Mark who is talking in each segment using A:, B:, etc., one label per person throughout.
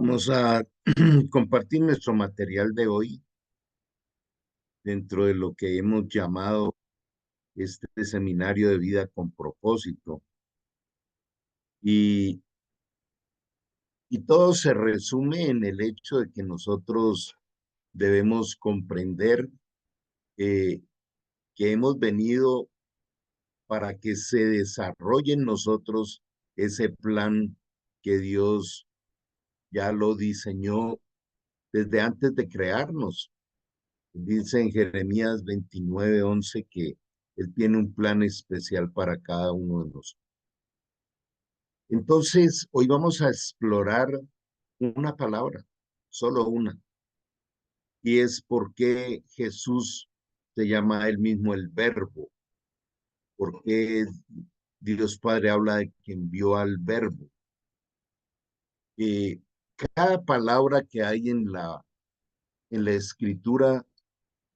A: Vamos a compartir nuestro material de hoy dentro de lo que hemos llamado este seminario de vida con propósito. Y, y todo se resume en el hecho de que nosotros debemos comprender eh, que hemos venido para que se desarrolle en nosotros ese plan que Dios ya lo diseñó desde antes de crearnos. Dice en Jeremías 29:11 que Él tiene un plan especial para cada uno de nosotros. Entonces, hoy vamos a explorar una palabra, solo una, y es por qué Jesús se llama a Él mismo el Verbo, por qué Dios Padre habla de que envió al Verbo. Eh, Cada palabra que hay en la escritura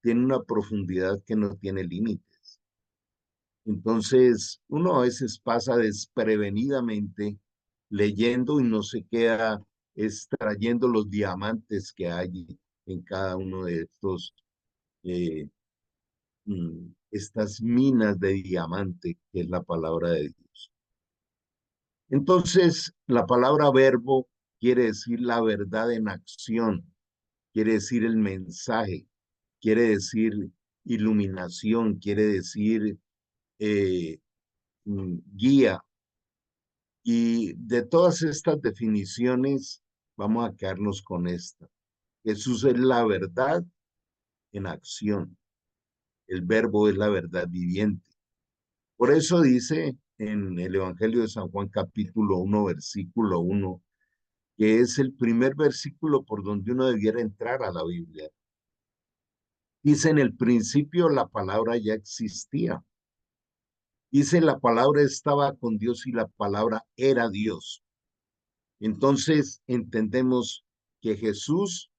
A: tiene una profundidad que no tiene límites. Entonces, uno a veces pasa desprevenidamente leyendo y no se queda extrayendo los diamantes que hay en cada uno de eh, estas minas de diamante que es la palabra de Dios. Entonces, la palabra verbo quiere decir la verdad en acción, quiere decir el mensaje, quiere decir iluminación, quiere decir eh, guía. Y de todas estas definiciones, vamos a quedarnos con esta. Jesús es la verdad en acción. El verbo es la verdad viviente. Por eso dice en el Evangelio de San Juan capítulo 1, versículo 1, que es el primer versículo por donde uno debiera entrar a la Biblia. Dice, en el principio la palabra ya existía. Dice, la palabra estaba con Dios y la palabra era Dios. Entonces entendemos que Jesús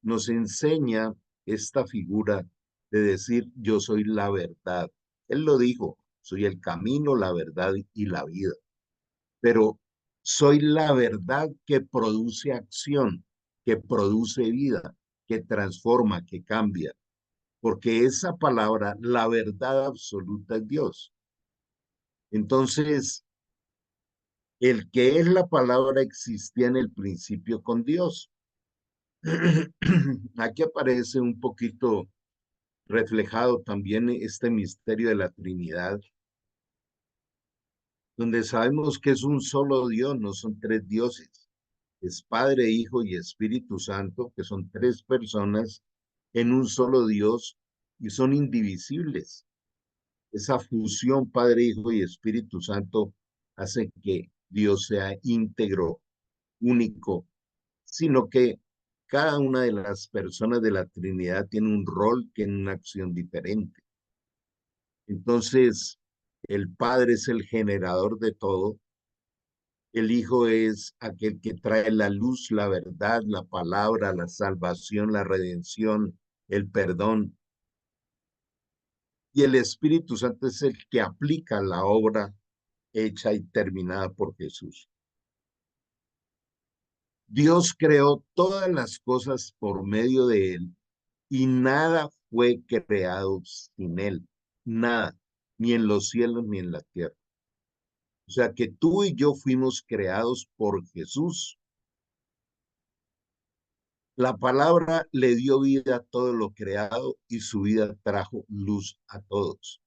A: nos enseña esta figura de decir yo soy la verdad. Él lo dijo, soy el camino, la verdad y la vida. Pero soy la verdad que produce acción, que produce vida, que transforma, que cambia. Porque esa palabra, la verdad absoluta es Dios. Entonces, el que es la palabra existía en el principio con Dios. Aquí aparece un poquito reflejado también este misterio de la Trinidad, donde sabemos que es un solo Dios, no son tres dioses. Es Padre, Hijo y Espíritu Santo, que son tres personas en un solo Dios y son indivisibles. Esa fusión Padre, Hijo y Espíritu Santo hace que Dios sea íntegro, único, sino que cada una de las personas de la Trinidad tiene un rol que en una acción diferente. Entonces, el Padre es el generador de todo, el Hijo es aquel que trae la luz, la verdad, la palabra, la salvación, la redención, el perdón, y el Espíritu Santo es el que aplica la obra hecha y terminada por Jesús. Dios creó todas las cosas por medio de él y nada fue creado sin él, nada, ni en los cielos ni en la tierra. O sea que tú y yo fuimos creados por Jesús. La palabra le dio vida a todo lo creado y su vida trajo luz a todos.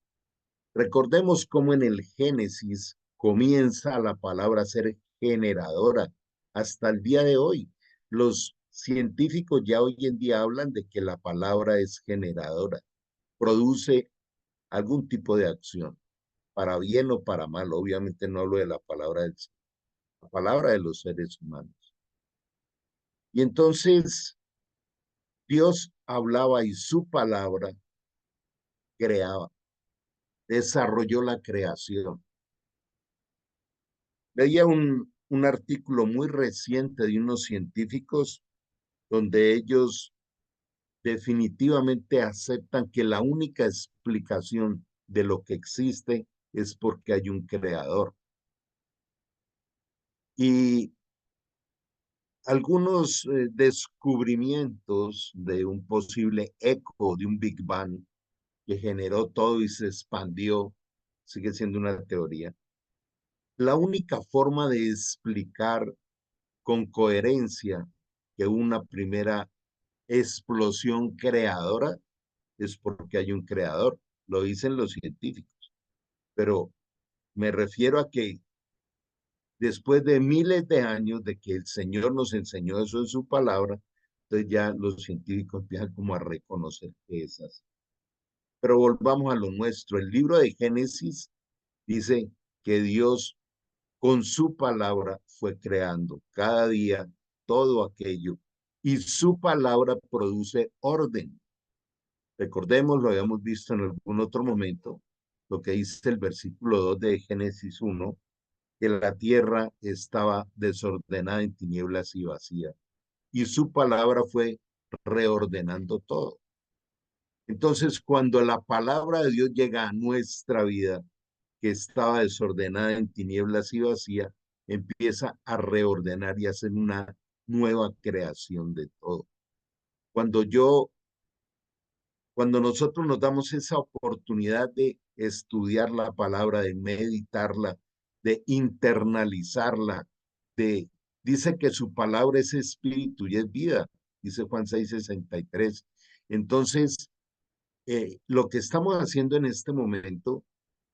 A: Recordemos cómo en el Génesis comienza la palabra a ser generadora hasta el día de hoy. Los científicos ya hoy en día hablan de que la palabra es generadora, produce algún tipo de acción, para bien o para mal. Obviamente no hablo de la palabra de los seres humanos. Y entonces Dios hablaba y su palabra creaba, desarrolló la creación. Leía un artículo muy reciente de unos científicos donde ellos definitivamente aceptan que la única explicación de lo que existe es porque hay un creador. Y algunos descubrimientos de un posible eco de un Big Bang que generó todo y se expandió, sigue siendo una teoría. La única forma de explicar con coherencia que una primera explosión creadora es porque hay un creador, lo dicen los científicos, pero me refiero a que después de miles de años de que el Señor nos enseñó eso en su palabra, entonces ya los científicos empiezan como a reconocer que es así. Pero volvamos a lo nuestro. El libro de Génesis dice que Dios con su palabra fue creando cada día todo aquello y su palabra produce orden. Recordemos, lo habíamos visto en algún otro momento, lo que dice el versículo 2 de Génesis 1, que la tierra estaba desordenada en tinieblas y vacía, y su palabra fue reordenando todo. Entonces, cuando la palabra de Dios llega a nuestra vida, que estaba desordenada en tinieblas y vacía, empieza a reordenar y a hacer una nueva creación de todo. Cuando yo Cuando nosotros nos damos esa oportunidad de estudiar la palabra, de meditarla, de internalizarla, de, dice que su palabra es espíritu y es vida, dice Juan 6:63. Entonces, lo que estamos haciendo en este momento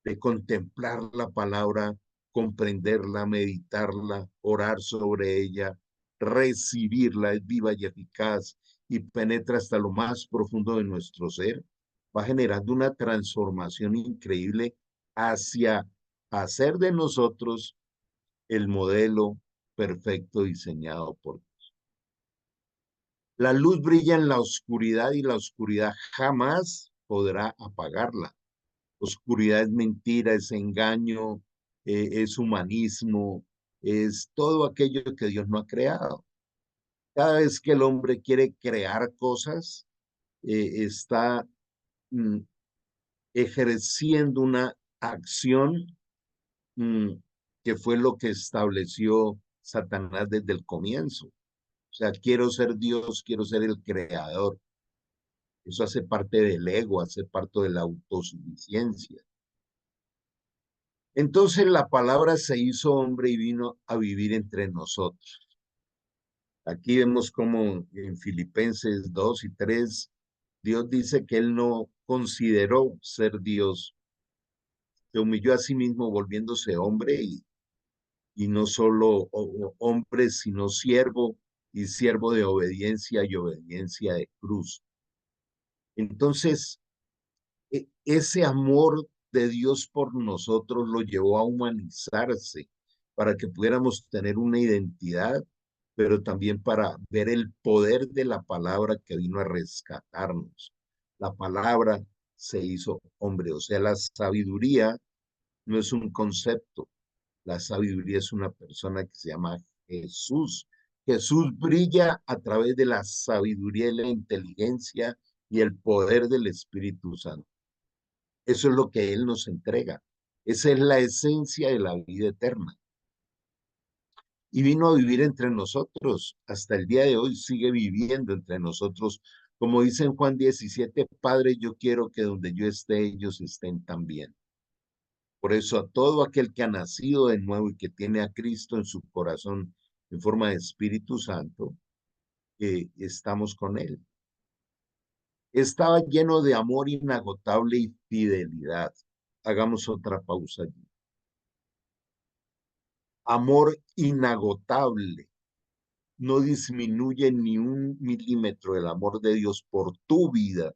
A: de contemplar la palabra, comprenderla, meditarla, orar sobre ella, recibirla, es viva y eficaz y penetra hasta lo más profundo de nuestro ser, va generando una transformación increíble hacia hacer de nosotros el modelo perfecto diseñado por Dios. La luz brilla en la oscuridad y la oscuridad jamás podrá apagarla. Oscuridad es mentira, es engaño, es humanismo, es todo aquello que Dios no ha creado. Cada vez que el hombre quiere crear cosas, está mm, ejerciendo una acción mm, que fue lo que estableció Satanás desde el comienzo. O sea, quiero ser Dios, quiero ser el creador. Eso hace parte del ego, hace parte de la autosuficiencia. Entonces la palabra se hizo hombre y vino a vivir entre nosotros. Aquí vemos como en Filipenses 2 y 3, Dios dice que él no consideró ser Dios, se humilló a sí mismo volviéndose hombre y no solo hombre, sino siervo y siervo de obediencia y obediencia de cruz. Entonces, ese amor de Dios por nosotros lo llevó a humanizarse para que pudiéramos tener una identidad, pero también para ver el poder de la palabra que vino a rescatarnos. La palabra se hizo hombre, o sea, la sabiduría no es un concepto, la sabiduría es una persona que se llama Jesús. Jesús brilla a través de la sabiduría y la inteligencia y el poder del Espíritu Santo. Eso es lo que Él nos entrega. Esa es la esencia de la vida eterna. Y vino a vivir entre nosotros. Hasta el día de hoy sigue viviendo entre nosotros. Como dice en Juan 17, Padre, yo quiero que donde yo esté, ellos estén también. Por eso a todo aquel que ha nacido de nuevo y que tiene a Cristo en su corazón en forma de Espíritu Santo, estamos con Él. Estaba lleno de amor inagotable y fidelidad. Hagamos otra pausa allí. Amor inagotable. No disminuye ni un milímetro el amor de Dios por tu vida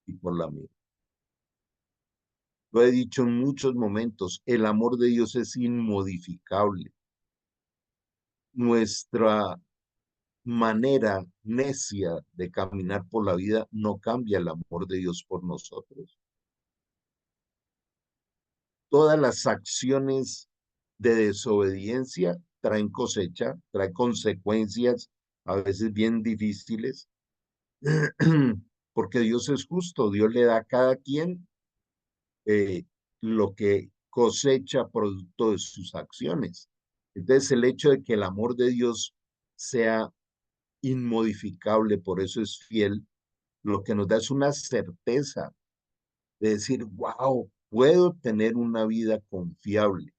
A: y por la mía. Lo he dicho en muchos momentos, el amor de Dios es inmodificable. Nuestra manera necia de caminar por la vida no cambia el amor de Dios por nosotros. Todas las acciones de desobediencia traen cosecha, traen consecuencias a veces bien difíciles, porque Dios es justo, Dios le da a cada quien lo que cosecha producto de sus acciones. Entonces el hecho de que el amor de Dios sea inmodificable, por eso es fiel, lo que nos da es una certeza de decir, wow, puedo tener una vida confiable,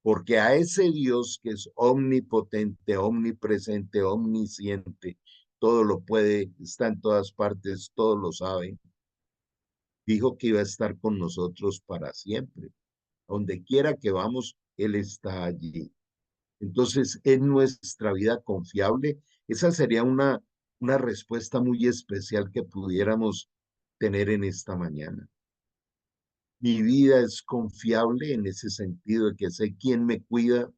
A: porque a ese Dios que es omnipotente, omnipresente, omnisciente, todo lo puede, está en todas partes, todo lo sabe, dijo que iba a estar con nosotros para siempre. Donde quiera que vamos, Él está allí. Entonces, ¿es nuestra vida confiable? Esa sería una respuesta muy especial que pudiéramos tener en esta mañana. Mi vida es confiable en ese sentido de que sé quién me cuida,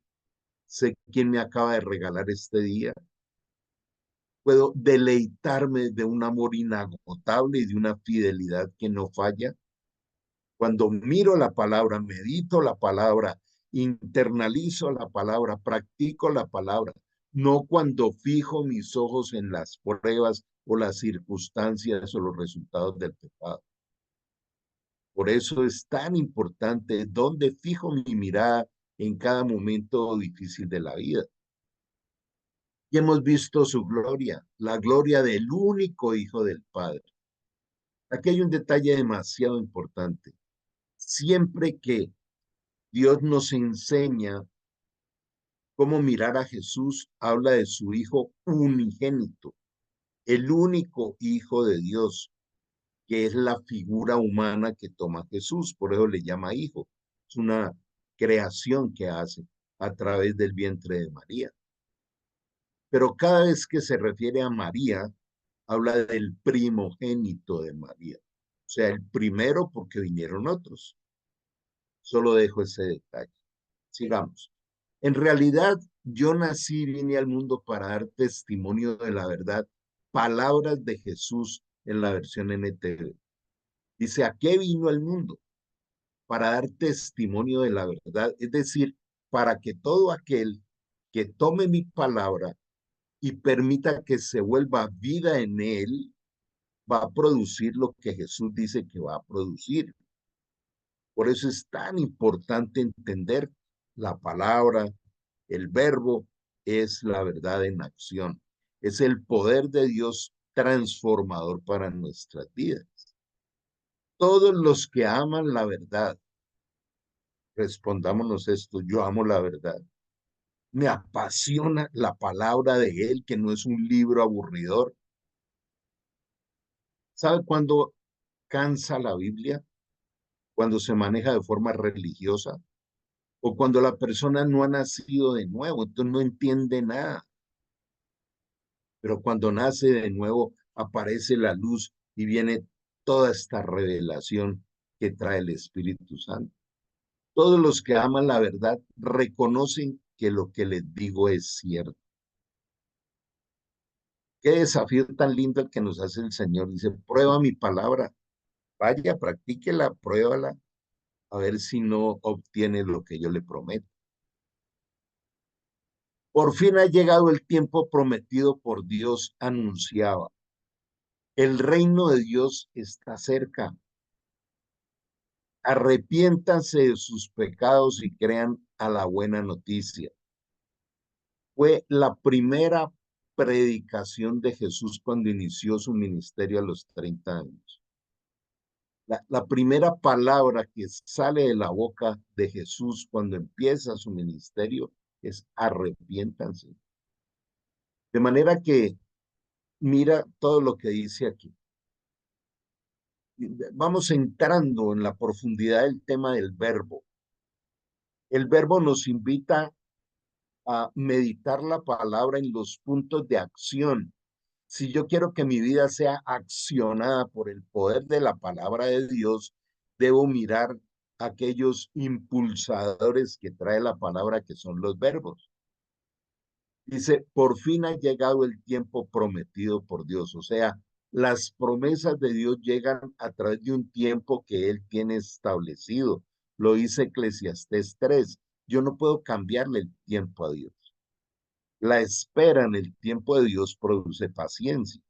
A: sé quién me acaba de regalar este día. Puedo deleitarme de un amor inagotable y de una fidelidad que no falla. Cuando miro la palabra, medito la palabra, internalizo la palabra, practico la palabra, no cuando fijo mis ojos en las pruebas o las circunstancias o los resultados del pecado. Por eso es tan importante dónde fijo mi mirada en cada momento difícil de la vida. Y hemos visto su gloria, la gloria del único Hijo del Padre. Aquí hay un detalle demasiado importante. Siempre que Dios nos enseña cómo mirar a Jesús, habla de su Hijo unigénito, el único Hijo de Dios, que es la figura humana que toma Jesús, por eso le llama Hijo. Es una creación que hace a través del vientre de María. Pero cada vez que se refiere a María, habla del primogénito de María. O sea, el primero porque vinieron otros. Solo dejo ese detalle. Sigamos. En realidad, yo nací, vine al mundo para dar testimonio de la verdad. Palabras de Jesús en la versión NTV. Dice, ¿a qué vino el mundo? Para dar testimonio de la verdad. Es decir, para que todo aquel que tome mi palabra y permita que se vuelva vida en él, va a producir lo que Jesús dice que va a producir. Por eso es tan importante entender la palabra, el verbo es la verdad en acción. Es el poder de Dios transformador para nuestras vidas. Todos los que aman la verdad, respondámonos esto, yo amo la verdad. Me apasiona la palabra de Él, que no es un libro aburridor. ¿Sabe cuándo cansa la Biblia? Cuando se maneja de forma religiosa o cuando la persona no ha nacido de nuevo, entonces no entiende nada. Pero cuando nace de nuevo, aparece la luz y viene toda esta revelación que trae el Espíritu Santo. Todos los que aman la verdad reconocen que lo que les digo es cierto. Qué desafío tan lindo el que nos hace el Señor. Dice, prueba mi palabra. Vaya, practíquela, pruébala, a ver si no obtiene lo que yo le prometo. Por fin ha llegado el tiempo prometido por Dios, anunciaba. El reino de Dios está cerca. Arrepiéntanse de sus pecados y crean a la buena noticia. Fue la primera predicación de Jesús cuando inició su ministerio a los 30 años. La primera palabra que sale de la boca de Jesús cuando empieza su ministerio es arrepiéntanse. De manera que mira todo lo que dice aquí. Vamos entrando en la profundidad del tema del verbo. El verbo nos invita a meditar la palabra en los puntos de acción. Si yo quiero que mi vida sea accionada por el poder de la palabra de Dios, debo mirar aquellos impulsadores que trae la palabra, que son los verbos. Dice, por fin ha llegado el tiempo prometido por Dios. O sea, las promesas de Dios llegan a través de un tiempo que Él tiene establecido. Lo dice Eclesiastés 3. Yo no puedo cambiarle el tiempo a Dios. La espera en el tiempo de Dios produce paciencia.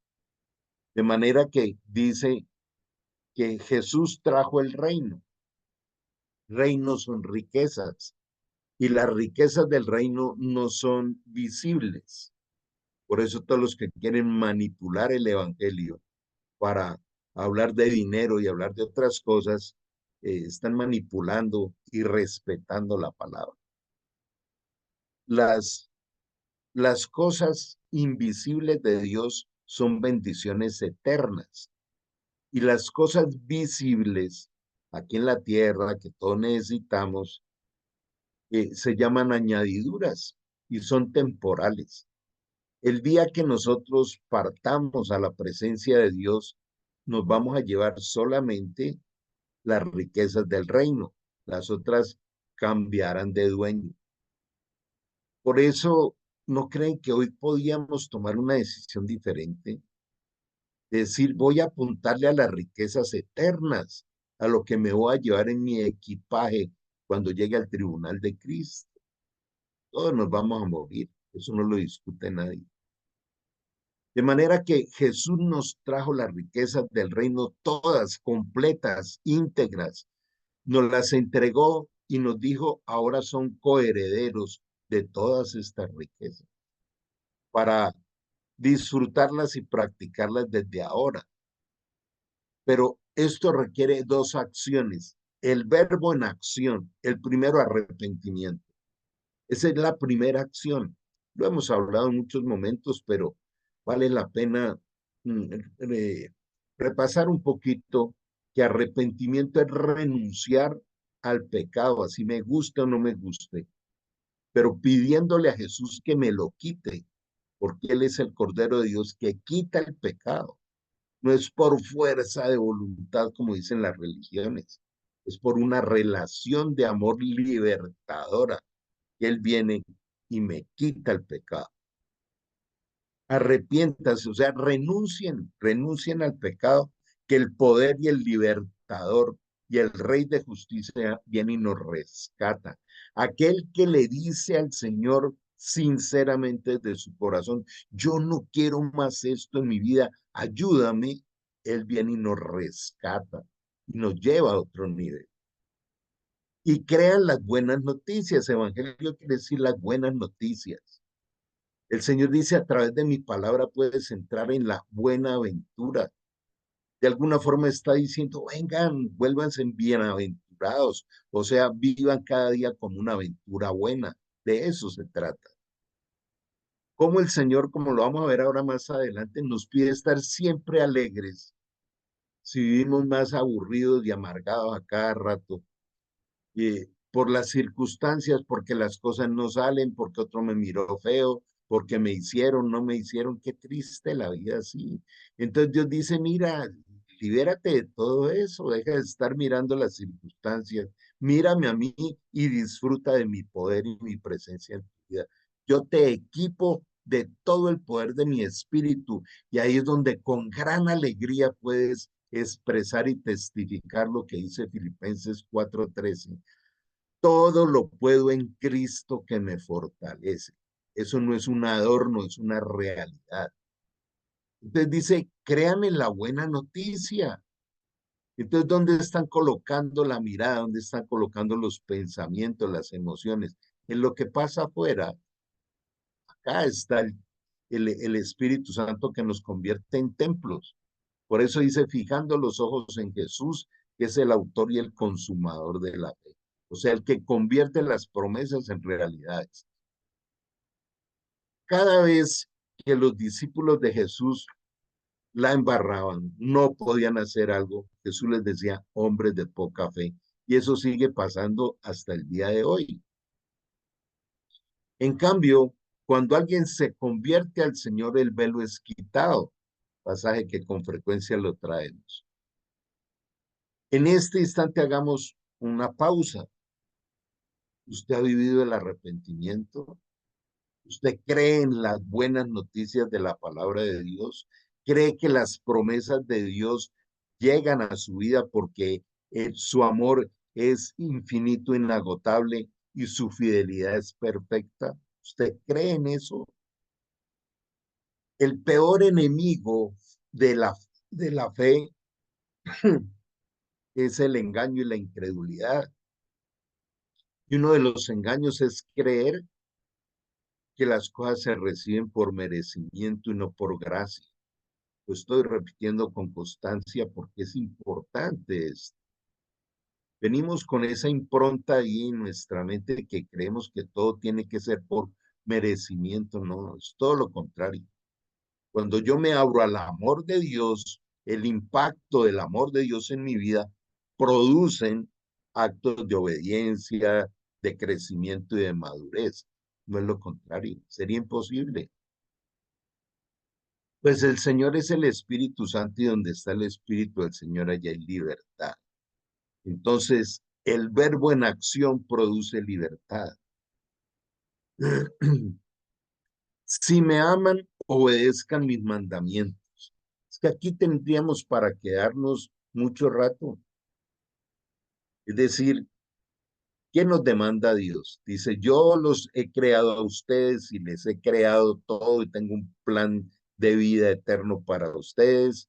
A: De manera que dice que Jesús trajo el reino. Reino son riquezas y las riquezas del reino no son visibles. Por eso todos los que quieren manipular el evangelio para hablar de dinero y hablar de otras cosas, están manipulando y respetando la palabra. Las, las cosas invisibles de Dios son bendiciones eternas y las cosas visibles aquí en la tierra que todos necesitamos se llaman añadiduras y son temporales. El día que nosotros partamos a la presencia de Dios, nos vamos a llevar solamente las riquezas del reino. Las otras cambiarán de dueño. Por eso, ¿no creen que hoy podíamos tomar una decisión diferente? Decir, voy a apuntarle a las riquezas eternas, a lo que me voy a llevar en mi equipaje cuando llegue al tribunal de Cristo. Todos nos vamos a morir, eso no lo discute nadie. De manera que Jesús nos trajo las riquezas del reino, todas completas, íntegras, nos las entregó y nos dijo, ahora son coherederos de todas estas riquezas, para disfrutarlas y practicarlas desde ahora. Pero esto requiere dos acciones. El verbo en acción, el primero arrepentimiento. Esa es la primera acción. Lo hemos hablado en muchos momentos, pero vale la pena mm, eh, repasar un poquito que arrepentimiento es renunciar al pecado, así me guste o no me guste, pero pidiéndole a Jesús que me lo quite, porque Él es el Cordero de Dios que quita el pecado. No es por fuerza de voluntad, como dicen las religiones, es por una relación de amor libertadora que Él viene y me quita el pecado. Arrepiéntanse, o sea, renuncien al pecado, que el poder y el libertador y el Rey de justicia viene y nos rescata. Aquel que le dice al Señor sinceramente de su corazón, yo no quiero más esto en mi vida, ayúdame, Él viene y nos rescata y nos lleva a otro nivel. Y crean las buenas noticias. Evangelio quiere decir las buenas noticias. El Señor dice, a través de mi palabra puedes entrar en la buena aventura. De alguna forma está diciendo, vengan, vuélvanse bienaventurados. O sea, vivan cada día como una aventura buena. De eso se trata. Como el Señor, como lo vamos a ver ahora más adelante, nos pide estar siempre alegres. Si vivimos más aburridos y amargados a cada rato, por las circunstancias, porque las cosas no salen, porque otro me miró feo, porque me hicieron, no me hicieron, qué triste la vida así. Entonces Dios dice, mira, libérate de todo eso, deja de estar mirando las circunstancias, mírame a mí y disfruta de mi poder y mi presencia en tu vida. Yo te equipo de todo el poder de mi espíritu y ahí es donde con gran alegría puedes expresar y testificar lo que dice Filipenses 4:13. Todo lo puedo en Cristo que me fortalece. Eso no es un adorno, es una realidad. Entonces dice, créanme la buena noticia. Entonces, ¿dónde están colocando la mirada? ¿Dónde están colocando los pensamientos, las emociones? En lo que pasa afuera. Acá está el Espíritu Santo que nos convierte en templos. Por eso dice, fijando los ojos en Jesús, que es el autor y el consumador de la fe. O sea, el que convierte las promesas en realidades. Cada vez que los discípulos de Jesús la embarraban, no podían hacer algo, Jesús les decía, hombres de poca fe. Y eso sigue pasando hasta el día de hoy. En cambio, cuando alguien se convierte al Señor, el velo es quitado, pasaje que con frecuencia lo traemos. En este instante hagamos una pausa. ¿Usted ha vivido el arrepentimiento? ¿Usted cree en las buenas noticias de la palabra de Dios? ¿Cree que las promesas de Dios llegan a su vida porque su amor es infinito, inagotable y su fidelidad es perfecta? ¿Usted cree en eso? El peor enemigo de la fe es el engaño y la incredulidad. Y uno de los engaños es creer que las cosas se reciben por merecimiento y no por gracia. Lo estoy repitiendo con constancia porque es importante esto. Venimos con esa impronta ahí en nuestra mente que creemos que todo tiene que ser por merecimiento. No, es todo lo contrario. Cuando yo me abro al amor de Dios, el impacto del amor de Dios en mi vida producen actos de obediencia, de crecimiento y de madurez. No es lo contrario, sería imposible. Pues el Señor es el Espíritu Santo y donde está el Espíritu del Señor allá hay libertad. Entonces, el verbo en acción produce libertad. Si me aman, obedezcan mis mandamientos. Es que aquí tendríamos para quedarnos mucho rato. Es decir, ¿qué nos demanda Dios? Dice, yo los he creado a ustedes y les he creado todo y tengo un plan de vida eterno para ustedes,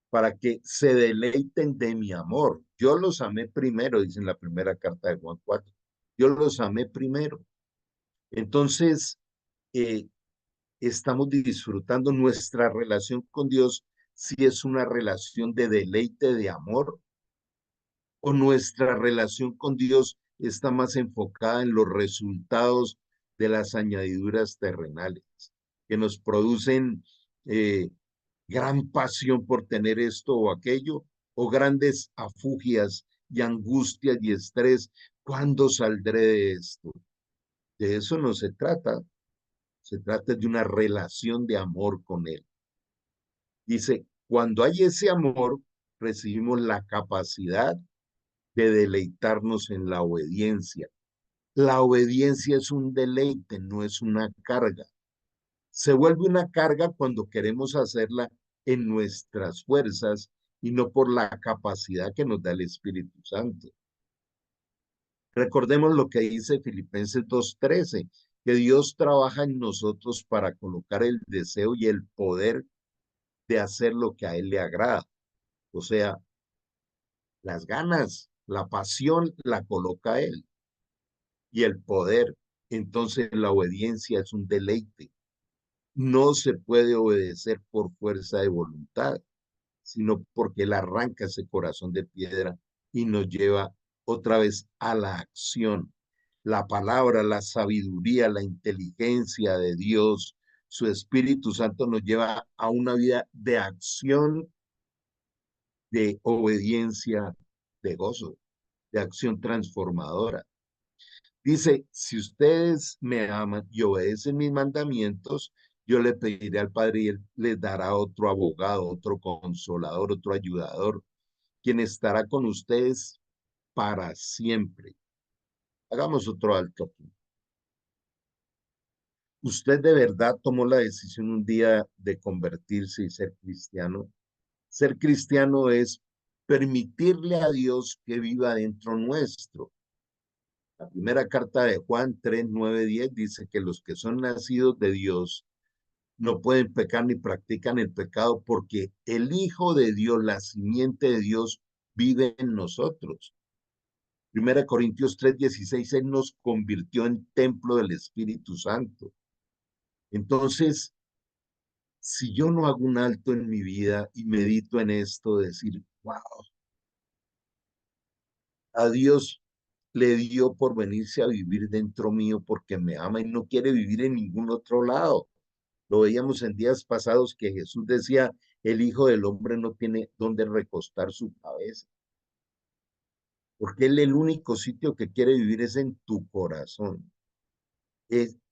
A: para que se deleiten de mi amor. Yo los amé primero, dice en la primera carta de Juan 4. Yo los amé primero. Entonces, eh, estamos disfrutando nuestra relación con Dios, si es una relación de deleite, de amor, o nuestra relación con Dios está más enfocada en los resultados de las añadiduras terrenales, que nos producen gran pasión por tener esto o aquello, o grandes afugias y angustias y estrés. ¿Cuándo saldré de esto? De eso no se trata. Se trata de una relación de amor con Él. Dice, cuando hay ese amor, recibimos la capacidad de deleitarnos en la obediencia. La obediencia es un deleite, no es una carga. Se vuelve una carga cuando queremos hacerla en nuestras fuerzas y no por la capacidad que nos da el Espíritu Santo. Recordemos lo que dice Filipenses 2:13, que Dios trabaja en nosotros para colocar el deseo y el poder de hacer lo que a Él le agrada. O sea, las ganas, la pasión la coloca Él y el poder. Entonces la obediencia es un deleite. No se puede obedecer por fuerza de voluntad, sino porque Él arranca ese corazón de piedra y nos lleva otra vez a la acción. La palabra, la sabiduría, la inteligencia de Dios, su Espíritu Santo nos lleva a una vida de acción, de obediencia, de gozo, de acción transformadora. Dice, si ustedes me aman y obedecen mis mandamientos, yo le pediré al Padre y Él les dará otro abogado, otro consolador, otro ayudador, quien estará con ustedes para siempre. Hagamos otro alto aquí. ¿Usted de verdad tomó la decisión un día de convertirse y ser cristiano? Ser cristiano es permitirle a Dios que viva dentro nuestro. La primera carta de Juan 3:9-10 dice que los que son nacidos de Dios no pueden pecar ni practican el pecado porque el Hijo de Dios, la simiente de Dios, vive en nosotros. Primera Corintios 3:16, Él nos convirtió en templo del Espíritu Santo. Entonces, si yo no hago un alto en mi vida y medito en esto, decir, wow, a Dios le dio por venirse a vivir dentro mío porque me ama y no quiere vivir en ningún otro lado. Lo veíamos en días pasados que Jesús decía, el Hijo del Hombre no tiene dónde recostar su cabeza, porque Él el único sitio que quiere vivir es en tu corazón.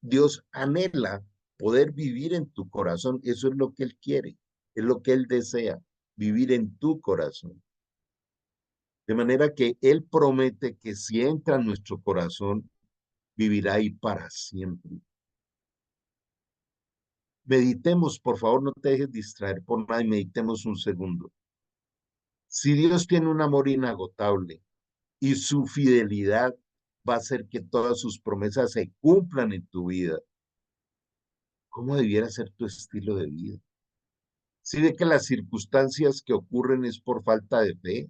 A: Dios anhela poder vivir en tu corazón, eso es lo que Él quiere, es lo que Él desea, vivir en tu corazón. De manera que Él promete que si entra en nuestro corazón, vivirá ahí para siempre. Meditemos, por favor, no te dejes distraer por nada y meditemos un segundo. Si Dios tiene un amor inagotable y su fidelidad va a hacer que todas sus promesas se cumplan en tu vida, ¿cómo debiera ser tu estilo de vida? Si ve que las circunstancias que ocurren es por falta de fe,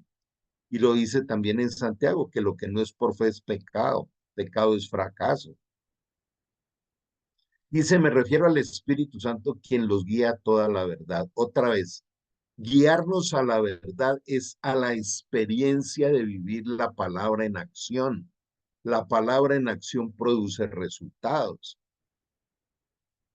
A: y lo dice también en Santiago, que lo que no es por fe es pecado, pecado es fracaso. Dice, me refiero al Espíritu Santo, quien los guía a toda la verdad. Otra vez, guiarnos a la verdad es a la experiencia de vivir la palabra en acción. La palabra en acción produce resultados.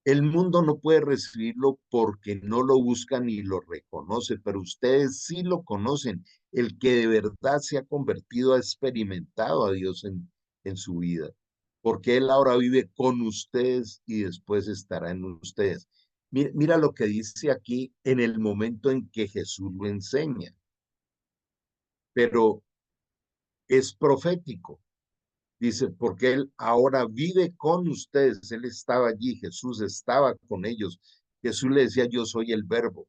A: El mundo no puede recibirlo porque no lo busca ni lo reconoce, pero ustedes sí lo conocen. El que de verdad se ha convertido, ha experimentado a Dios en su vida, porque Él ahora vive con ustedes y después estará en ustedes. Mira, mira lo que dice aquí en el momento en que Jesús lo enseña, pero es profético. Dice, porque Él ahora vive con ustedes. Él estaba allí, Jesús estaba con ellos. Jesús le decía, yo soy el verbo.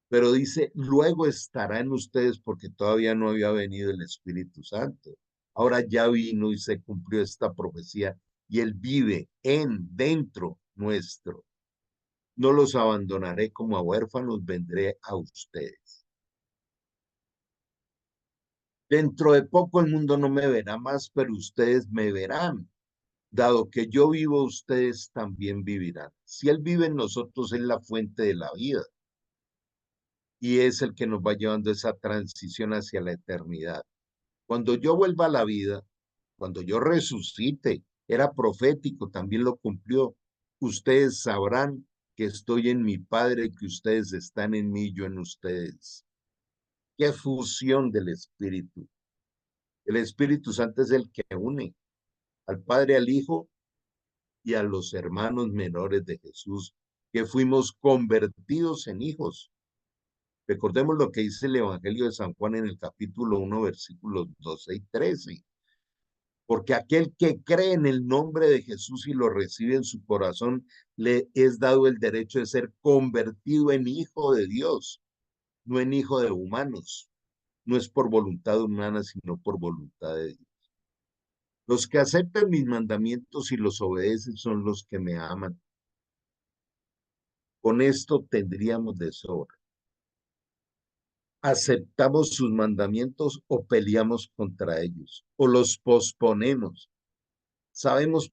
A: Pero dice, luego estará en ustedes porque todavía no había venido el Espíritu Santo. Ahora ya vino y se cumplió esta profecía y Él vive dentro nuestro. No los abandonaré como a huérfanos, vendré a ustedes. Dentro de poco el mundo no me verá más, pero ustedes me verán. Dado que yo vivo, ustedes también vivirán. Si Él vive en nosotros, es la fuente de la vida y es el que nos va llevando esa transición hacia la eternidad. Cuando yo vuelva a la vida, cuando yo resucite, era profético, también lo cumplió. Ustedes sabrán que estoy en mi Padre, que ustedes están en mí, yo en ustedes. Qué fusión del Espíritu. El Espíritu Santo es el que une al Padre, al Hijo y a los hermanos menores de Jesús, que fuimos convertidos en hijos. Recordemos lo que dice el Evangelio de San Juan en el capítulo 1, versículos 12 y 13. Porque aquel que cree en el nombre de Jesús y lo recibe en su corazón, le es dado el derecho de ser convertido en hijo de Dios, no en hijo de humanos. No es por voluntad humana, sino por voluntad de Dios. Los que aceptan mis mandamientos y los obedecen son los que me aman. Con esto tendríamos de sobra. ¿Aceptamos sus mandamientos o peleamos contra ellos? ¿O los posponemos? Sabemos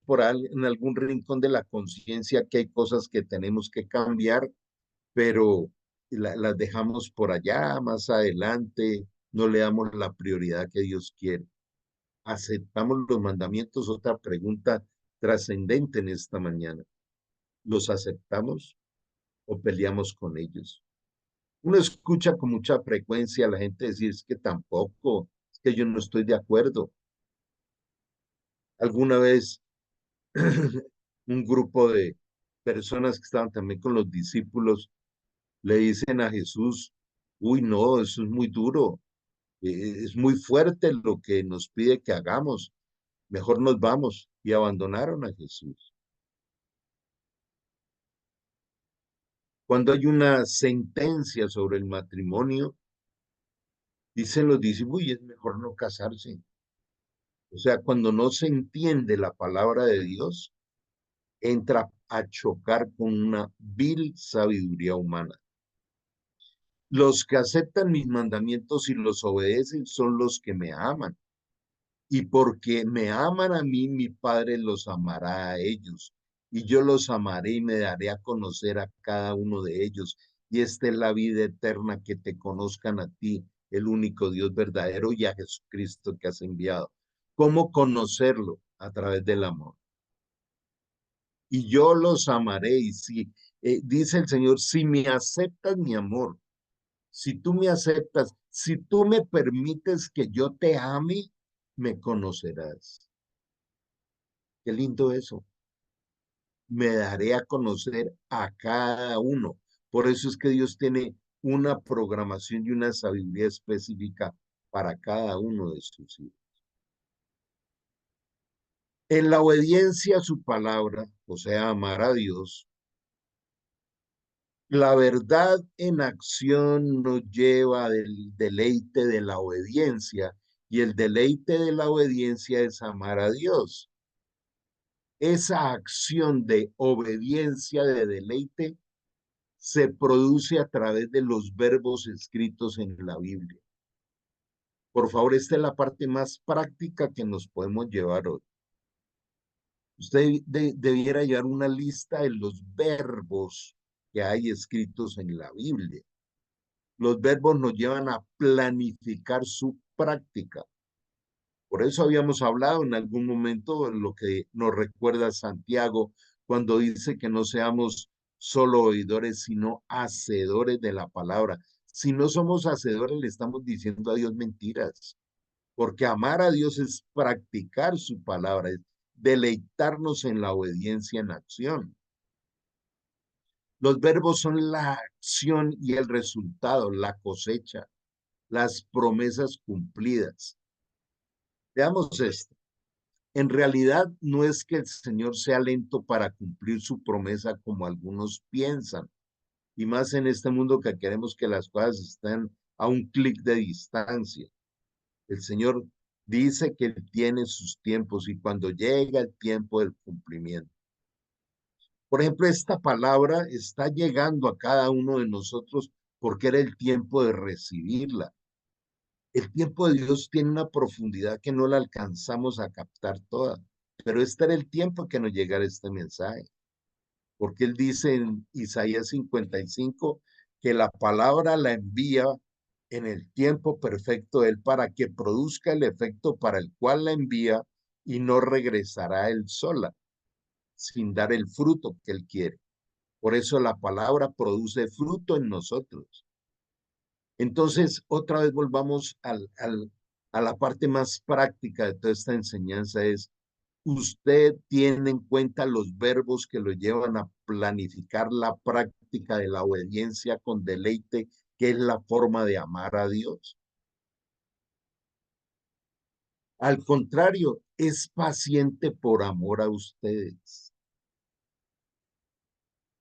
A: en algún rincón de la conciencia que hay cosas que tenemos que cambiar, pero las dejamos por allá, más adelante, no le damos la prioridad que Dios quiere. ¿Aceptamos los mandamientos? Otra pregunta trascendente en esta mañana. ¿Los aceptamos o peleamos con ellos? Uno escucha con mucha frecuencia a la gente decir, es que tampoco, es que yo no estoy de acuerdo. Alguna vez un grupo de personas que estaban también con los discípulos le dicen a Jesús, uy, no, eso es muy duro, es muy fuerte lo que nos pide que hagamos, mejor nos vamos. Y abandonaron a Jesús. Cuando hay una sentencia sobre el matrimonio, dicen los discípulos, uy, es mejor no casarse. O sea, cuando no se entiende la palabra de Dios, entra a chocar con una vil sabiduría humana. Los que aceptan mis mandamientos y los obedecen son los que me aman. Y porque me aman a mí, mi Padre los amará a ellos. Y yo los amaré y me daré a conocer a cada uno de ellos. Y esta es la vida eterna, que te conozcan a ti, el único Dios verdadero, y a Jesucristo que has enviado. ¿Cómo conocerlo? A través del amor. Y yo los amaré. Y si, dice el Señor, si me aceptas mi amor, si tú me aceptas, si tú me permites que yo te ame, me conocerás. Qué lindo eso. Me daré a conocer a cada uno. Por eso es que Dios tiene una programación y una sabiduría específica para cada uno de sus hijos. En la obediencia a su palabra, o sea, amar a Dios, la verdad en acción nos lleva del deleite de la obediencia, y el deleite de la obediencia es amar a Dios. Esa acción de obediencia, de deleite, se produce a través de los verbos escritos en la Biblia. Por favor, esta es la parte más práctica que nos podemos llevar hoy. Usted debiera llevar una lista de los verbos que hay escritos en la Biblia. Los verbos nos llevan a planificar su práctica. Por eso habíamos hablado en algún momento de lo que nos recuerda Santiago cuando dice que no seamos solo oidores, sino hacedores de la palabra. Si no somos hacedores, le estamos diciendo a Dios mentiras, porque amar a Dios es practicar su palabra, es deleitarnos en la obediencia en acción. Los verbos son la acción y el resultado, la cosecha, las promesas cumplidas. Veamos esto. En realidad no es que el Señor sea lento para cumplir su promesa como algunos piensan, y más en este mundo que queremos que las cosas estén a un clic de distancia. El Señor dice que Él tiene sus tiempos y cuando llega el tiempo del cumplimiento. Por ejemplo, esta palabra está llegando a cada uno de nosotros porque era el tiempo de recibirla. El tiempo de Dios tiene una profundidad que no la alcanzamos a captar toda, pero este era el tiempo que nos llegara este mensaje, porque Él dice en Isaías 55 que la palabra la envía en el tiempo perfecto de Él para que produzca el efecto para el cual la envía y no regresará Él sola, sin dar el fruto que Él quiere. Por eso la palabra produce fruto en nosotros. Entonces, otra vez volvamos a la parte más práctica de toda esta enseñanza es, usted tiene en cuenta los verbos que lo llevan a planificar la práctica de la obediencia con deleite, que es la forma de amar a Dios. Al contrario, es paciente por amor a ustedes.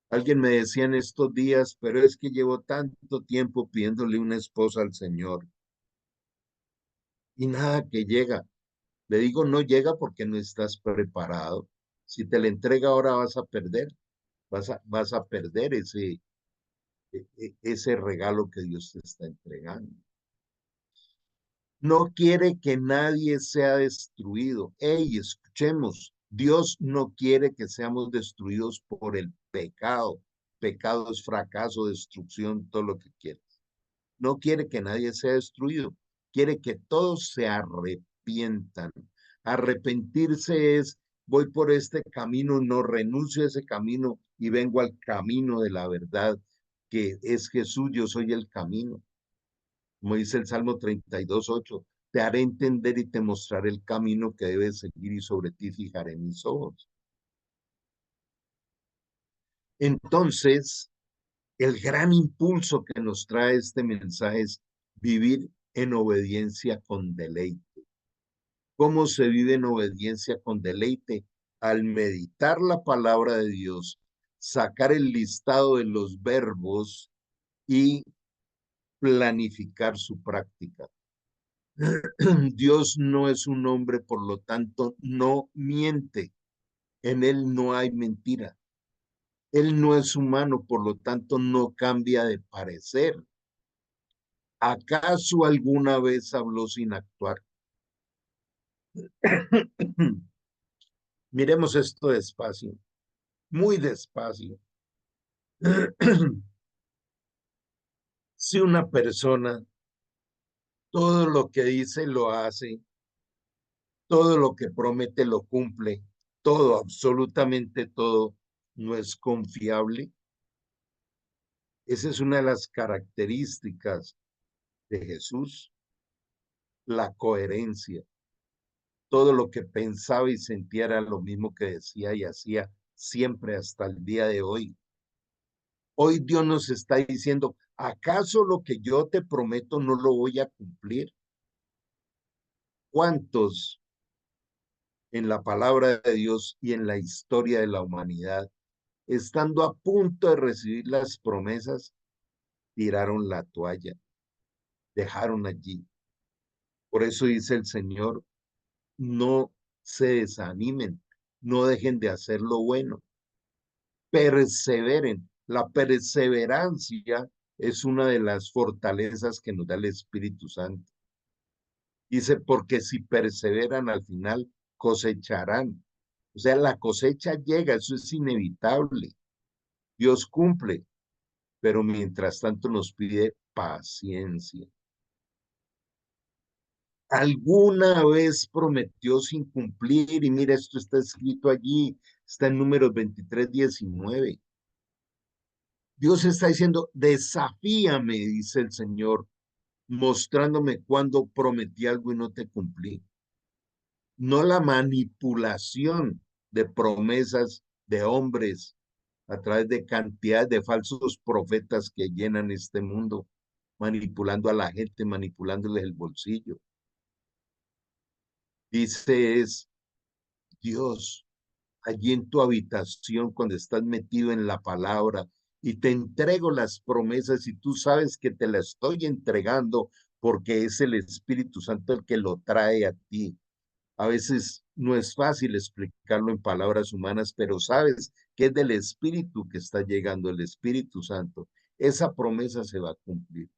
A: Alguien me decía en estos días, pero es que llevo tanto tiempo pidiéndole una esposa al Señor y nada que llega. Le digo, no llega porque no estás preparado. Si te la entrega ahora vas a perder, vas a perder ese regalo que Dios te está entregando. No quiere que nadie sea destruido. Ey, escuchemos, Dios no quiere que seamos destruidos por el pecado. Pecado es fracaso, destrucción, todo lo que quiere. No quiere que nadie sea destruido, quiere que todos se arrepientan. Arrepentirse es, voy por este camino, no renuncio a ese camino y vengo al camino de la verdad, que es Jesús, yo soy el camino. Como dice el Salmo 32:8, te haré entender y te mostraré el camino que debes seguir y sobre ti fijaré mis ojos. Entonces, el gran impulso que nos trae este mensaje es vivir en obediencia con deleite. ¿Cómo se vive en obediencia con deleite? Al meditar la palabra de Dios, sacar el listado de los verbos y planificar su práctica. Dios no es un hombre, por lo tanto, no miente. En él no hay mentira. Él no es humano, por lo tanto, no cambia de parecer. ¿Acaso alguna vez habló sin actuar? Miremos esto despacio, muy despacio. Si una persona todo lo que dice lo hace, todo lo que promete lo cumple, todo, absolutamente todo, no es confiable. Esa es una de las características de Jesús, la coherencia. Todo lo que pensaba y sentía era lo mismo que decía y hacía siempre hasta el día de hoy. Hoy Dios nos está diciendo, ¿acaso lo que yo te prometo no lo voy a cumplir? ¿Cuántos en la palabra de Dios y en la historia de la humanidad, estando a punto de recibir las promesas, tiraron la toalla, dejaron allí? Por eso dice el Señor, no se desanimen, no dejen de hacer lo bueno, perseveren. La perseverancia es una de las fortalezas que nos da el Espíritu Santo. Dice, porque si perseveran al final, cosecharán. O sea, la cosecha llega, eso es inevitable. Dios cumple, pero mientras tanto nos pide paciencia. Alguna vez prometió sin cumplir, y mira, esto está escrito allí, está en Números 23:19. Dios está diciendo, desafíame, dice el Señor, mostrándome cuando prometí algo y no te cumplí. No la manipulación de promesas de hombres a través de cantidad de falsos profetas que llenan este mundo, manipulando a la gente, manipulándoles el bolsillo. Dice es Dios, allí en tu habitación, cuando estás metido en la palabra y te entrego las promesas y tú sabes que te las estoy entregando porque es el Espíritu Santo el que lo trae a ti. A veces no es fácil explicarlo en palabras humanas, pero sabes que es del Espíritu que está llegando, el Espíritu Santo. Esa promesa se va a cumplir.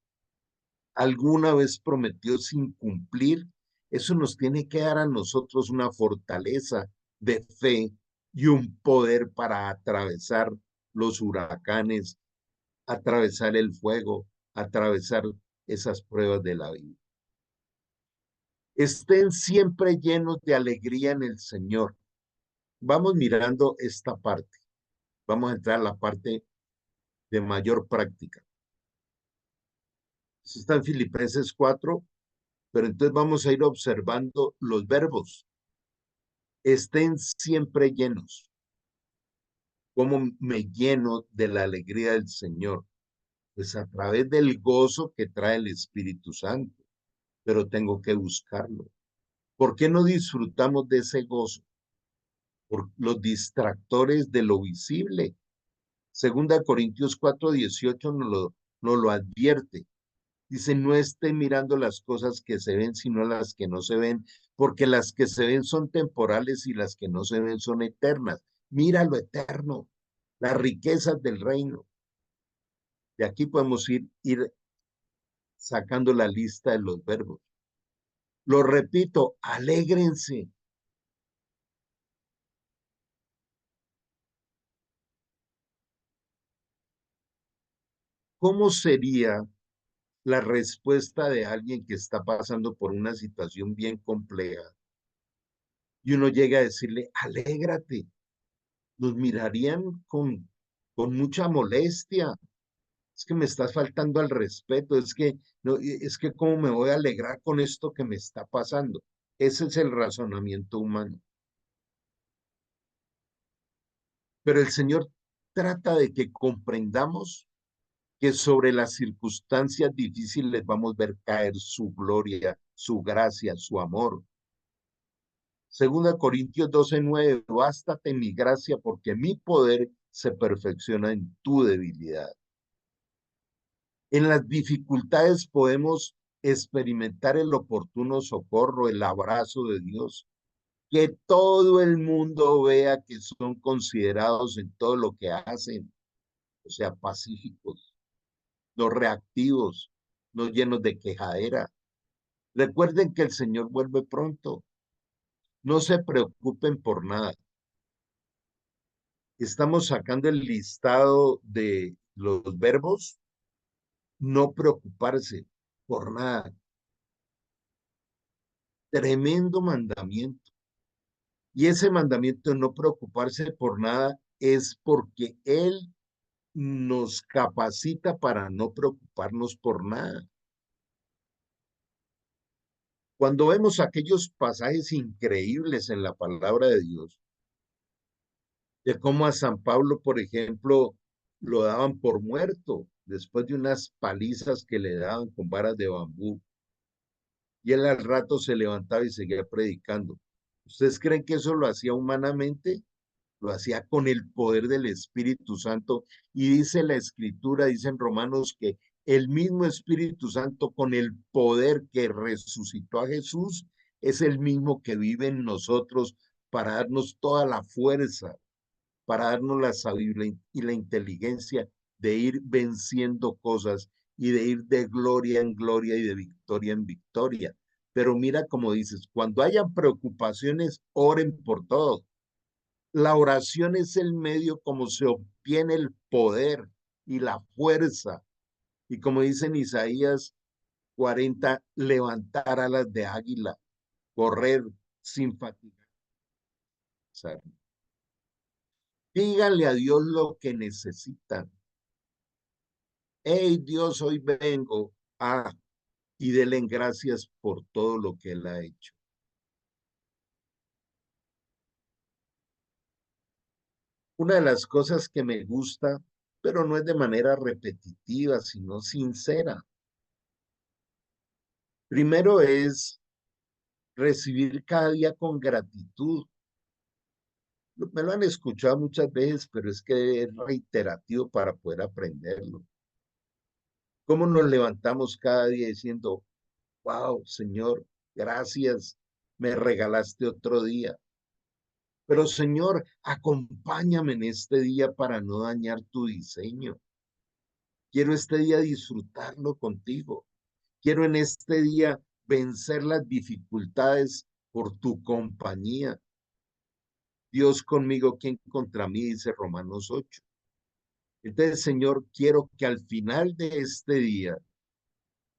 A: Alguna vez prometió sin cumplir, eso nos tiene que dar a nosotros una fortaleza de fe y un poder para atravesar los huracanes, atravesar el fuego, atravesar esas pruebas de la vida. Estén siempre llenos de alegría en el Señor. Vamos mirando esta parte. Vamos a entrar a la parte de mayor práctica. Eso está en Filipenses 4, pero entonces vamos a ir observando los verbos. Estén siempre llenos. ¿Cómo me lleno de la alegría del Señor? Pues a través del gozo que trae el Espíritu Santo, pero tengo que buscarlo. ¿Por qué no disfrutamos de ese gozo? Por los distractores de lo visible. Segunda Corintios 4:18 nos lo advierte. Dice, no estén mirando las cosas que se ven, sino las que no se ven, porque las que se ven son temporales y las que no se ven son eternas. Mira lo eterno, las riquezas del reino. De aquí podemos ir sacando la lista de los verbos. Lo repito, alégrense. ¿Cómo sería la respuesta de alguien que está pasando por una situación bien compleja y uno llega a decirle, alégrate? Nos mirarían con mucha molestia. Es que me estás faltando al respeto, es que, no, es que cómo me voy a alegrar con esto que me está pasando. Ese es el razonamiento humano. Pero el Señor trata de que comprendamos que sobre las circunstancias difíciles vamos a ver caer su gloria, su gracia, su amor. Segunda Corintios 12:9, bástate mi gracia porque mi poder se perfecciona en tu debilidad. En las dificultades podemos experimentar el oportuno socorro, el abrazo de Dios, que todo el mundo vea que son considerados en todo lo que hacen, o sea, pacíficos, no reactivos, no llenos de quejadera. Recuerden que el Señor vuelve pronto. No se preocupen por nada. Estamos sacando el listado de los verbos, no preocuparse por nada. Tremendo mandamiento. Y ese mandamiento de no preocuparse por nada es porque Él nos capacita para no preocuparnos por nada. Cuando vemos aquellos pasajes increíbles en la palabra de Dios, de cómo a San Pablo, por ejemplo, lo daban por muerto después de unas palizas que le daban con varas de bambú, y él al rato se levantaba y seguía predicando. ¿Ustedes creen que eso lo hacía humanamente? Lo hacía con el poder del Espíritu Santo. Y dice la Escritura, dice en Romanos, que el mismo Espíritu Santo con el poder que resucitó a Jesús es el mismo que vive en nosotros para darnos toda la fuerza, para darnos la sabiduría y la inteligencia de ir venciendo cosas y de ir de gloria en gloria y de victoria en victoria. Pero mira como dices, cuando hayan preocupaciones, oren por todo. La oración es el medio como se obtiene el poder y la fuerza. Y como dice en Isaías 40, levantar alas de águila, correr sin fatigar. Díganle a Dios lo que necesitan. Hey Dios, hoy vengo. Y denle gracias por todo lo que Él ha hecho. Una de las cosas que me gusta, pero no es de manera repetitiva, sino sincera. Primero es recibir cada día con gratitud. Me lo han escuchado muchas veces, pero es que es reiterativo para poder aprenderlo. ¿Cómo nos levantamos cada día diciendo, wow, Señor, gracias, me regalaste otro día? Pero Señor, acompáñame en este día para no dañar tu diseño. Quiero este día disfrutarlo contigo. Quiero en este día vencer las dificultades por tu compañía. Dios conmigo, ¿quién contra mí? Dice Romanos 8. Entonces, Señor, quiero que al final de este día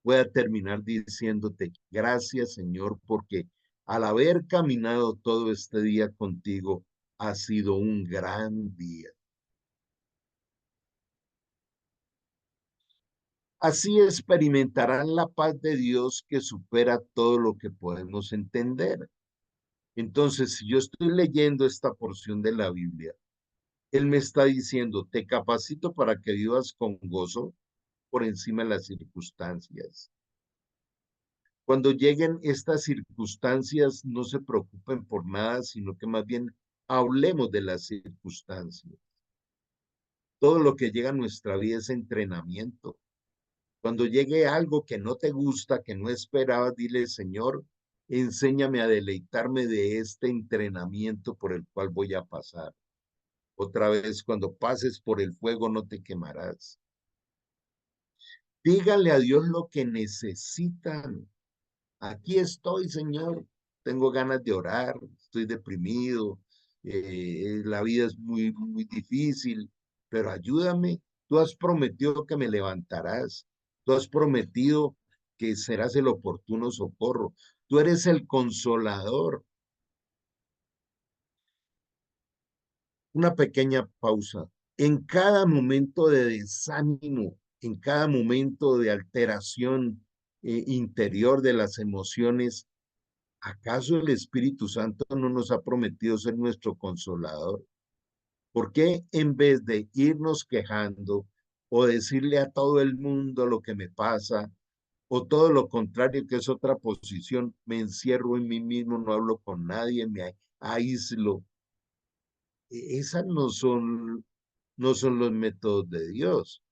A: pueda terminar diciéndote gracias, Señor, porque al haber caminado todo este día contigo, ha sido un gran día. Así experimentarán la paz de Dios que supera todo lo que podemos entender. Entonces, si yo estoy leyendo esta porción de la Biblia, Él me está diciendo, te capacito para que vivas con gozo por encima de las circunstancias. Cuando lleguen estas circunstancias, no se preocupen por nada, sino que más bien hablemos de las circunstancias. Todo lo que llega a nuestra vida es entrenamiento. Cuando llegue algo que no te gusta, que no esperabas, dile, Señor, enséñame a deleitarme de este entrenamiento por el cual voy a pasar. Otra vez, cuando pases por el fuego, no te quemarás. Dígale a Dios lo que necesitan. Aquí estoy, Señor. Tengo ganas de orar, estoy deprimido, la vida es muy, muy difícil, pero ayúdame. Tú has prometido que me levantarás. Tú has prometido que serás el oportuno socorro. Tú eres el consolador. Una pequeña pausa. En cada momento de desánimo, en cada momento de alteración interior de las emociones, ¿acaso el Espíritu Santo no nos ha prometido ser nuestro consolador? ¿Por qué en vez de irnos quejando o decirle a todo el mundo lo que me pasa, o todo lo contrario, que es otra posición, me encierro en mí mismo, no hablo con nadie, me aíslo? Esas no son los métodos de Dios.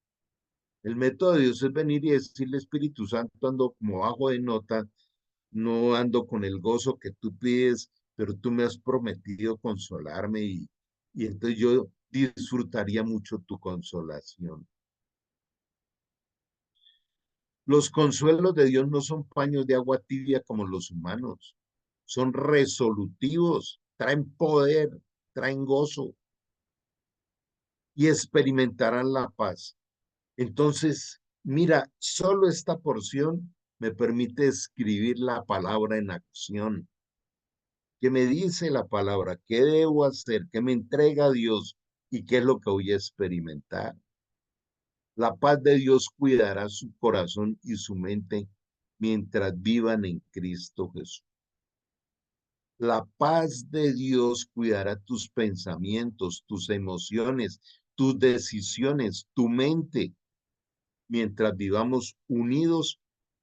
A: El método de Dios es venir y decirle, Espíritu Santo, ando como bajo de nota, no ando con el gozo que tú pides, pero tú me has prometido consolarme y entonces yo disfrutaría mucho tu consolación. Los consuelos de Dios no son paños de agua tibia como los humanos, son resolutivos, traen poder, traen gozo y experimentarán la paz. Entonces, mira, solo esta porción me permite escribir la palabra en acción. ¿Qué me dice la palabra? ¿Qué debo hacer? ¿Qué me entrega Dios? ¿Y qué es lo que voy a experimentar? La paz de Dios cuidará su corazón y su mente mientras vivan en Cristo Jesús. La paz de Dios cuidará tus pensamientos, tus emociones, tus decisiones, tu mente, mientras vivamos unidos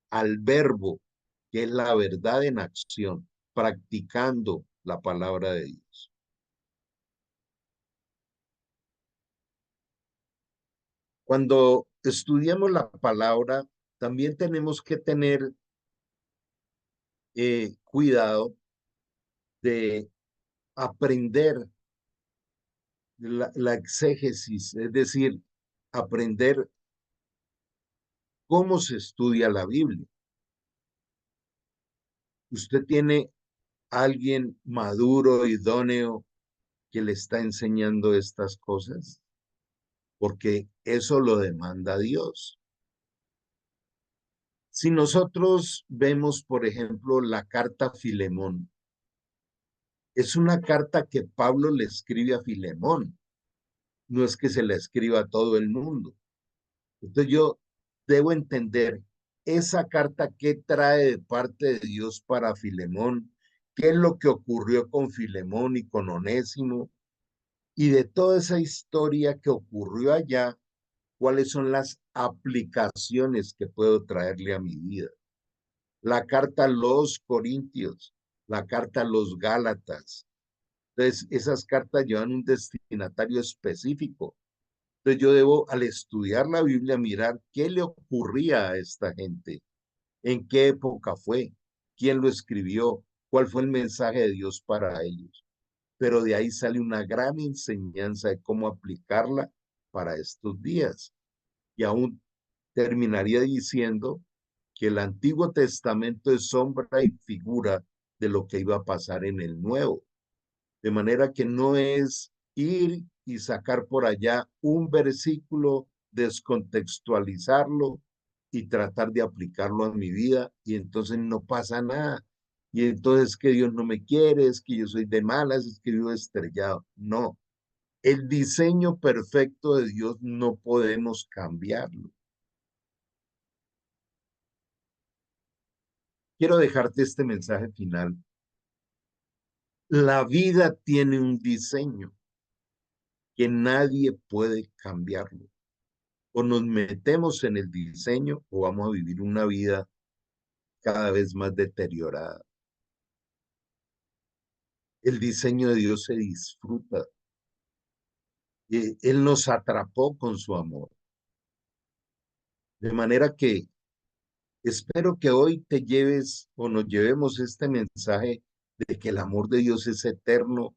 A: al verbo, que es la verdad en acción, practicando la palabra de Dios. Cuando estudiamos la palabra, también tenemos que tener cuidado de aprender la exégesis, es decir, aprender cómo se estudia la Biblia. Usted tiene a alguien maduro, idóneo, que le está enseñando estas cosas? Porque eso lo demanda Dios. Si nosotros vemos, por ejemplo, la carta a Filemón, es una carta que Pablo le escribe a Filemón, no es que se la escriba a todo el mundo. Entonces yo debo entender esa carta que trae de parte de Dios para Filemón, qué es lo que ocurrió con Filemón y con Onésimo, y de toda esa historia que ocurrió allá, cuáles son las aplicaciones que puedo traerle a mi vida. La carta a los Corintios, la carta a los Gálatas. Entonces, esas cartas llevan un destinatario específico. Entonces, yo debo, al estudiar la Biblia, mirar qué le ocurría a esta gente, en qué época fue, quién lo escribió, cuál fue el mensaje de Dios para ellos. Pero de ahí sale una gran enseñanza de cómo aplicarla para estos días. Y aún terminaría diciendo que el Antiguo Testamento es sombra y figura de lo que iba a pasar en el Nuevo. De manera que no es ir y sacar por allá un versículo, descontextualizarlo y tratar de aplicarlo a mi vida y entonces no pasa nada. Y entonces que Dios no me quiere, es que yo soy de malas, es que vivo estrellado. No, el diseño perfecto de Dios no podemos cambiarlo. Quiero dejarte este mensaje final. La vida tiene un diseño que nadie puede cambiarlo. O nos metemos en el diseño o vamos a vivir una vida cada vez más deteriorada. El diseño de Dios se disfruta. Él nos atrapó con su amor. De manera que espero que hoy te lleves o nos llevemos este mensaje de que el amor de Dios es eterno,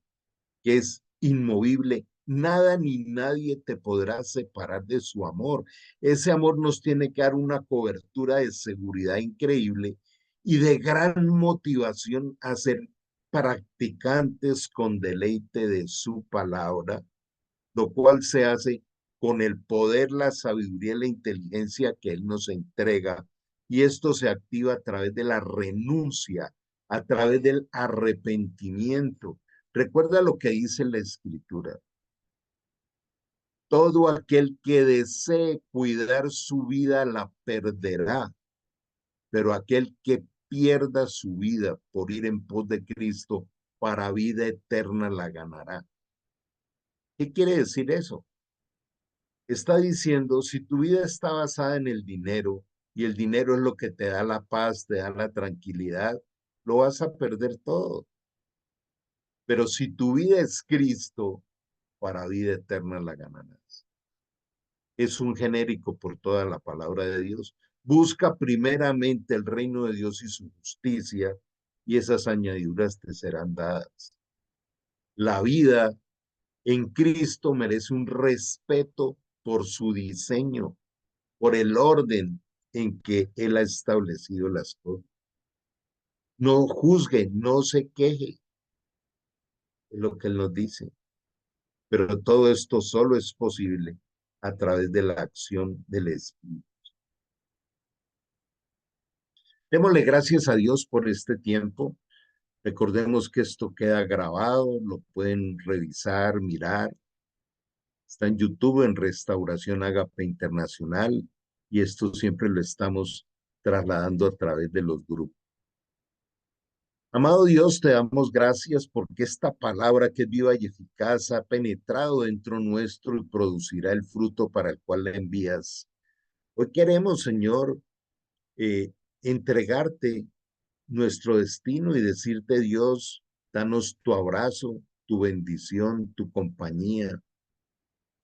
A: que es inmovible. Nada ni nadie te podrá separar de su amor. Ese amor nos tiene que dar una cobertura de seguridad increíble y de gran motivación a ser practicantes con deleite de su palabra, lo cual se hace con el poder, la sabiduría y la inteligencia que Él nos entrega. Y esto se activa a través de la renuncia, a través del arrepentimiento. Recuerda lo que dice la Escritura. Todo aquel que desee cuidar su vida la perderá, pero aquel que pierda su vida por ir en pos de Cristo para vida eterna la ganará. ¿Qué quiere decir eso? Está diciendo, si tu vida está basada en el dinero y el dinero es lo que te da la paz, te da la tranquilidad, lo vas a perder todo. Pero si tu vida es Cristo, para vida eterna la ganarás. Es un genérico por toda la palabra de Dios. Busca primeramente el reino de Dios y su justicia, y esas añadiduras te serán dadas. La vida en Cristo merece un respeto por su diseño, por el orden en que Él ha establecido las cosas. No juzgue, no se queje, es lo que Él nos dice. Pero todo esto solo es posible a través de la acción del Espíritu. Démosle gracias a Dios por este tiempo. Recordemos que esto queda grabado, lo pueden revisar, mirar. Está en YouTube en Restauración Agape Internacional y esto siempre lo estamos trasladando a través de los grupos. Amado Dios, te damos gracias porque esta palabra que es viva y eficaz ha penetrado dentro nuestro y producirá el fruto para el cual la envías. Hoy queremos, Señor, eh, entregarte nuestro destino y decirte, Dios, danos tu abrazo, tu bendición, tu compañía.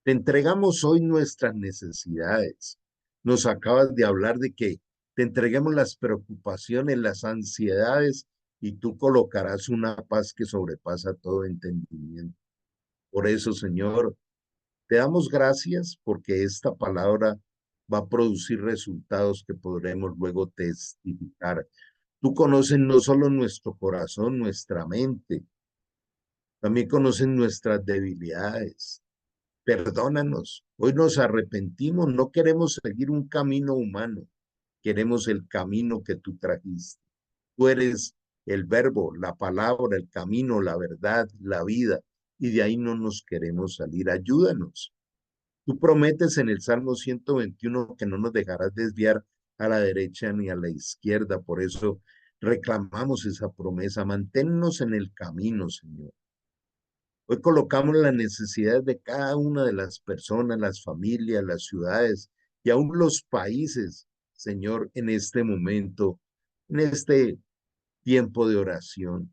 A: Te entregamos hoy nuestras necesidades. Nos acabas de hablar de que te entreguemos las preocupaciones, las ansiedades, y tú colocarás una paz que sobrepasa todo entendimiento. Por eso, Señor, te damos gracias porque esta palabra va a producir resultados que podremos luego testificar. Tú conoces no solo nuestro corazón, nuestra mente, También conocen nuestras debilidades. Perdónanos. Hoy nos arrepentimos. No queremos seguir un camino humano. Queremos el camino que tú trajiste. Tú eres el verbo, la palabra, el camino, la verdad, la vida. Y de ahí no nos queremos salir. Ayúdanos. Tú prometes en el Salmo 121 que no nos dejarás desviar a la derecha ni a la izquierda. Por eso reclamamos esa promesa. Manténnos en el camino, Señor. Hoy colocamos las necesidades de cada una de las personas, las familias, las ciudades y aún los países, Señor, en este momento, en este tiempo de oración.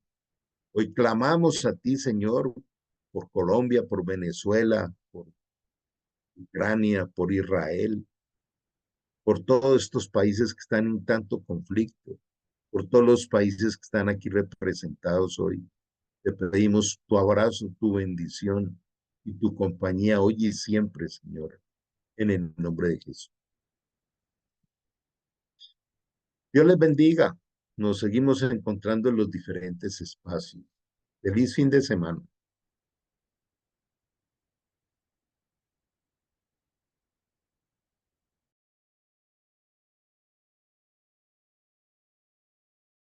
A: Hoy clamamos a ti, Señor, por Colombia, por Venezuela, por Ucrania, por Israel, por todos estos países que están en tanto conflicto, por todos los países que están aquí representados hoy. Te pedimos tu abrazo, tu bendición y tu compañía hoy y siempre, Señor, en el nombre de Jesús. Dios les bendiga. Nos seguimos encontrando en los diferentes espacios. Feliz fin de semana.